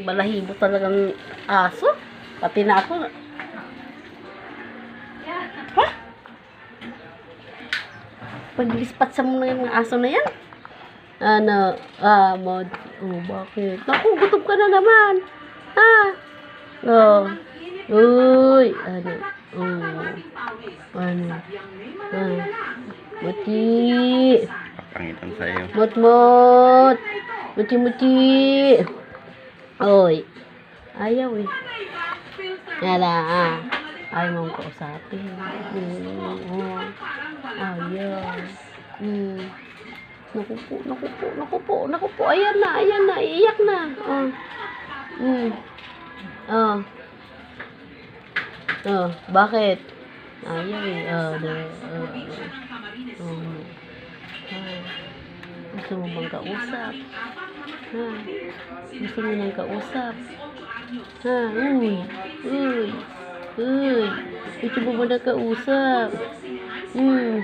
Balahibo talagang aso. Pati na ako. Ha? Paglispat sa mga yung aso na yan. Ano? Bakit? Naku, gutom ka na naman. Uy. Muti. Papangitan sa'yo. Mut. Muti. Oy. Ayaw eh. Yala, ayaw mong kausapin. Ayaw. Naku po. Ayan na. Iiyak na. Bakit? Ayaw eh. Gusto mo bang kausap? Gusto mo nang kausap? Uy. Gusto mo ba na kausap? Uy.